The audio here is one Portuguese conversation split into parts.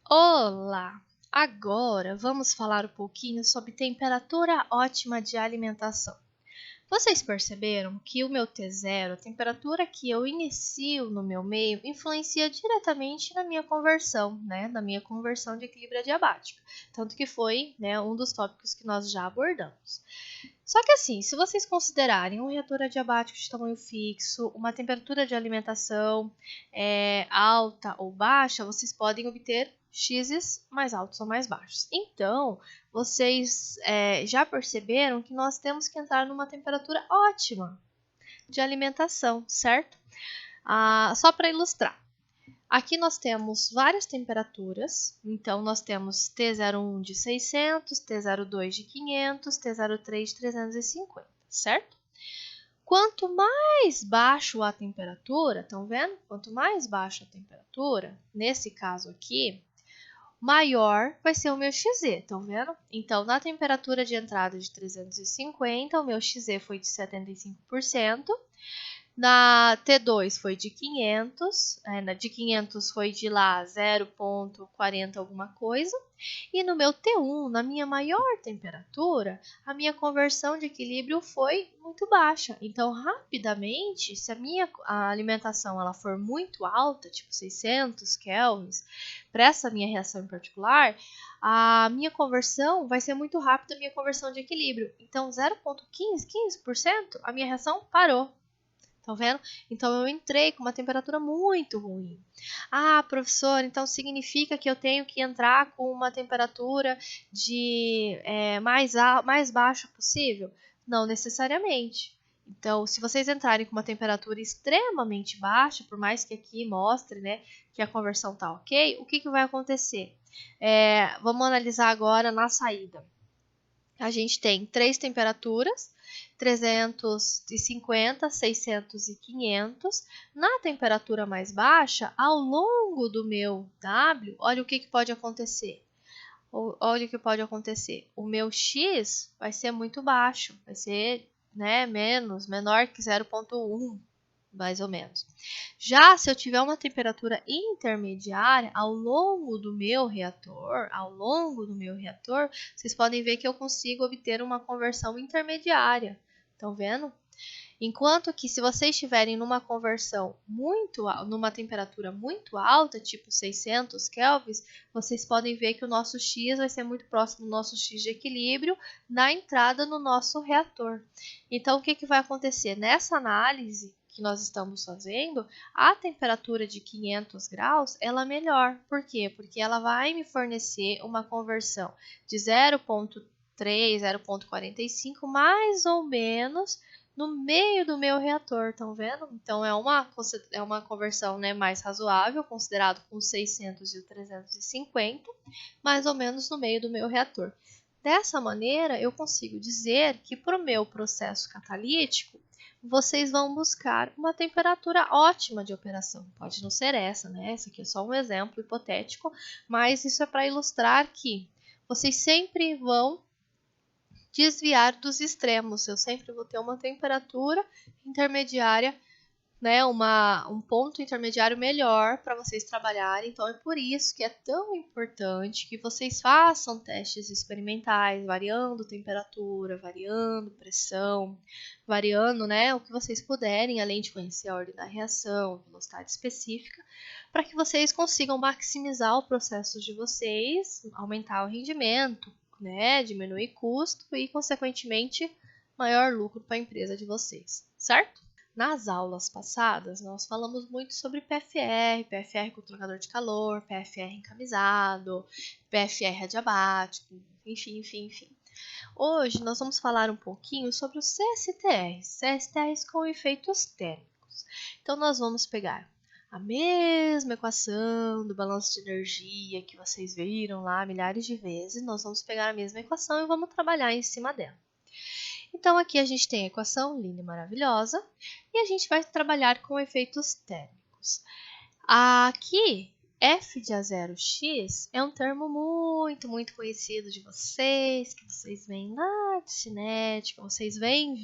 Olá! Agora vamos falar um pouquinho sobre temperatura ótima de alimentação. Vocês perceberam que o meu T0, a temperatura que eu inicio no meu meio, influencia diretamente na minha conversão, na minha conversão de equilíbrio adiabático. Tanto que foi, um dos tópicos que nós já abordamos. Só que assim, se vocês considerarem um reator adiabático de tamanho fixo, uma temperatura de alimentação alta ou baixa, vocês podem obter X's mais altos ou mais baixos. Então, vocês já perceberam que nós temos que entrar numa temperatura ótima de alimentação, certo? Só para ilustrar. Aqui nós temos várias temperaturas, então nós temos T01 de 600, T02 de 500, T03 de 350, certo? Quanto mais baixo a temperatura, estão vendo? Quanto mais baixa a temperatura, nesse caso aqui, maior vai ser o meu XZ, estão vendo? Então, na temperatura de entrada de 350, o meu XZ foi de 75%. Na T2 foi de 500, na de 500 foi de lá 0,40 alguma coisa. E no meu T1, na minha maior temperatura, a minha conversão de equilíbrio foi muito baixa. Então, rapidamente, se a alimentação ela for muito alta, tipo 600 kelvins, para essa minha reação em particular, a minha conversão vai ser muito rápida, a minha conversão de equilíbrio. Então, 0,15%, a minha reação parou. Estão vendo? Então, eu entrei com uma temperatura muito ruim. Ah, professor, então significa que eu tenho que entrar com uma temperatura de mais baixa possível? Não necessariamente. Então, se vocês entrarem com uma temperatura extremamente baixa, por mais que aqui mostre que a conversão está ok, o que vai acontecer? Vamos analisar agora na saída. A gente tem três temperaturas, 350, 600 e 500. Na temperatura mais baixa, ao longo do meu W, olha o que pode acontecer. Olha o que pode acontecer. O meu X vai ser muito baixo, vai ser menor que 0,1, mais ou menos. Já se eu tiver uma temperatura intermediária ao longo do meu reator, vocês podem ver que eu consigo obter uma conversão intermediária. Estão vendo? Enquanto que se vocês estiverem numa conversão numa temperatura muito alta, tipo 600 kelvins, vocês podem ver que o nosso X vai ser muito próximo do nosso X de equilíbrio na entrada no nosso reator. Então, o que vai acontecer? Nessa análise que nós estamos fazendo, a temperatura de 500 graus ela é melhor. Por quê? Porque ela vai me fornecer uma conversão de 0,3, 0,45, mais ou menos no meio do meu reator, estão vendo? Então, é uma conversão mais razoável, considerado com 600 e o 350, mais ou menos no meio do meu reator. Dessa maneira, eu consigo dizer que para o meu processo catalítico, vocês vão buscar uma temperatura ótima de operação. Pode não ser essa, Esse aqui é só um exemplo hipotético, mas isso é para ilustrar que vocês sempre vão desviar dos extremos. Eu sempre vou ter uma temperatura intermediária, um ponto intermediário melhor para vocês trabalharem. Então, é por isso que é tão importante que vocês façam testes experimentais, variando temperatura, variando pressão, variando o que vocês puderem, além de conhecer a ordem da reação, a velocidade específica, para que vocês consigam maximizar o processo de vocês, aumentar o rendimento, diminuir custo e, consequentemente, maior lucro para a empresa de vocês, certo? Nas aulas passadas, nós falamos muito sobre PFR, PFR com trocador de calor, PFR encamisado, PFR adiabático, enfim. Hoje nós vamos falar um pouquinho sobre os CSTRs com efeitos térmicos. Então, nós vamos pegar a mesma equação do balanço de energia que vocês viram lá milhares de vezes, nós vamos pegar a mesma equação e vamos trabalhar em cima dela. Então, aqui a gente tem a equação linda e maravilhosa e a gente vai trabalhar com efeitos térmicos. Aqui, F de A0x é um termo muito conhecido de vocês, que vocês veem lá de cinética, vocês veem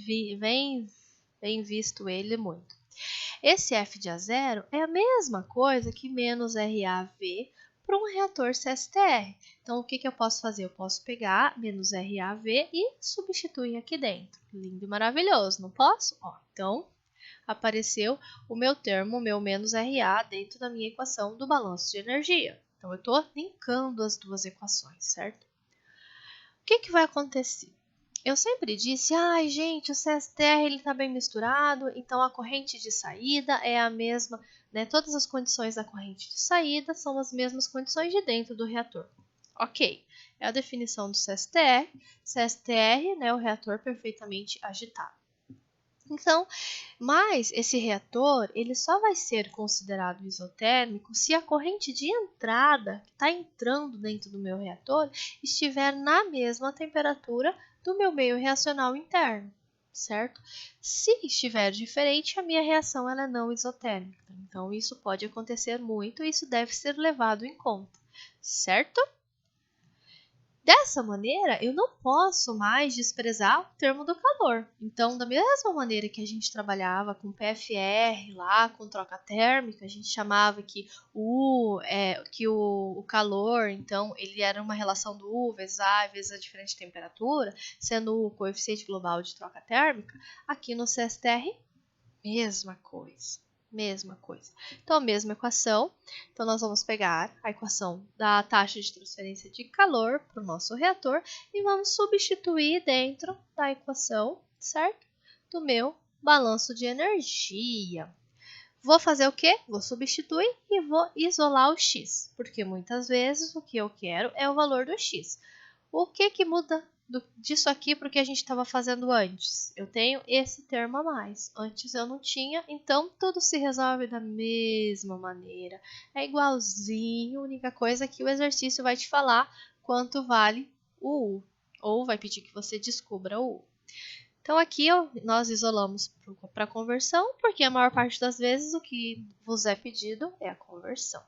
visto ele muito. Esse F de A0 é a mesma coisa que menos RAV para um reator CSTR. Então, o que eu posso fazer? Eu posso pegar menos RAV e substituir aqui dentro. Lindo e maravilhoso, não posso? Ó, então, apareceu o meu termo, o meu menos RA, dentro da minha equação do balanço de energia. Então, eu estou linkando as duas equações, certo? O que vai acontecer? Eu sempre disse, ai gente, o CSTR está bem misturado, então a corrente de saída é a mesma, né? Todas as condições da corrente de saída são as mesmas condições de dentro do reator. Ok, é a definição do CSTR. CSTR, né, o reator perfeitamente agitado. Então, mas esse reator ele só vai ser considerado isotérmico se a corrente de entrada que está entrando dentro do meu reator estiver na mesma temperatura do meu meio reacional interno, certo? Se estiver diferente, a minha reação ela é não isotérmica. Então, isso pode acontecer muito e isso deve ser levado em conta, certo? Dessa maneira, eu não posso mais desprezar o termo do calor. Então, da mesma maneira que a gente trabalhava com PFR lá, com troca térmica, a gente chamava que o calor, então, ele era uma relação do U vezes A vezes a diferente temperatura, sendo o coeficiente global de troca térmica, aqui no CSTR, mesma coisa. Mesma coisa. Então, a mesma equação. Então, nós vamos pegar a equação da taxa de transferência de calor para o nosso reator e vamos substituir dentro da equação, certo? Do meu balanço de energia. Vou fazer o quê? Vou substituir e vou isolar o x, porque muitas vezes o que eu quero é o valor do x. O que muda disso aqui para o que a gente estava fazendo antes? Eu tenho esse termo a mais. Antes eu não tinha, então tudo se resolve da mesma maneira. É igualzinho, a única coisa é que o exercício vai te falar quanto vale o U, ou vai pedir que você descubra o U. Então aqui nós isolamos para conversão, porque a maior parte das vezes o que vos é pedido é a conversão.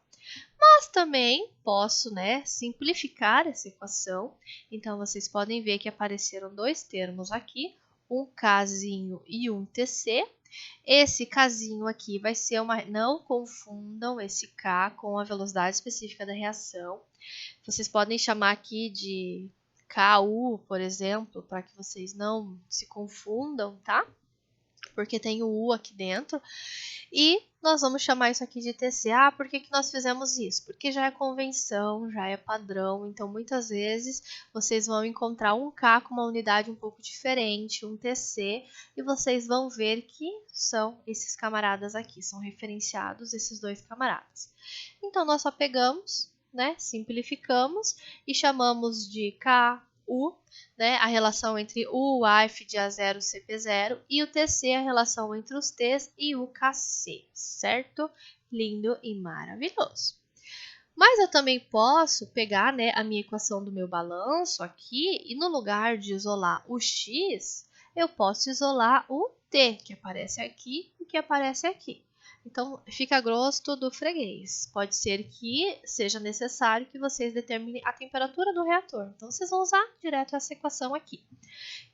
Mas também posso, né, simplificar essa equação. Então, vocês podem ver que apareceram dois termos aqui, um Kzinho e um TC. Esse Kzinho aqui vai ser uma... Não confundam esse K com a velocidade específica da reação. Vocês podem chamar aqui de KU, por exemplo, para que vocês não se confundam, tá? Porque tem o U aqui dentro. E nós vamos chamar isso aqui de TCA. Por que nós fizemos isso? Porque já é convenção, já é padrão. Então, muitas vezes, vocês vão encontrar um K com uma unidade um pouco diferente, um TC, e vocês vão ver que são esses camaradas aqui, são referenciados esses dois camaradas. Então, nós só pegamos, né, simplificamos e chamamos de KU, né, a relação entre o AF de A0 e CP0 e o TC, a relação entre os T's e o KC, certo? Lindo e maravilhoso. Mas eu também posso pegar, né, a minha equação do meu balanço aqui e no lugar de isolar o X, eu posso isolar o T, que aparece aqui e que aparece aqui. Então, fica a gosto do freguês. Pode ser que seja necessário que vocês determinem a temperatura do reator. Então, vocês vão usar direto essa equação aqui.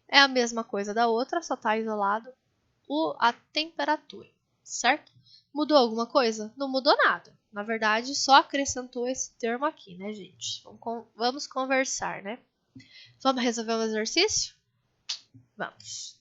É a mesma coisa da outra, só está isolado a temperatura, certo? Mudou alguma coisa? Não mudou nada. Na verdade, só acrescentou esse termo aqui, né, gente? Vamos conversar, né? Vamos resolver um exercício? Vamos.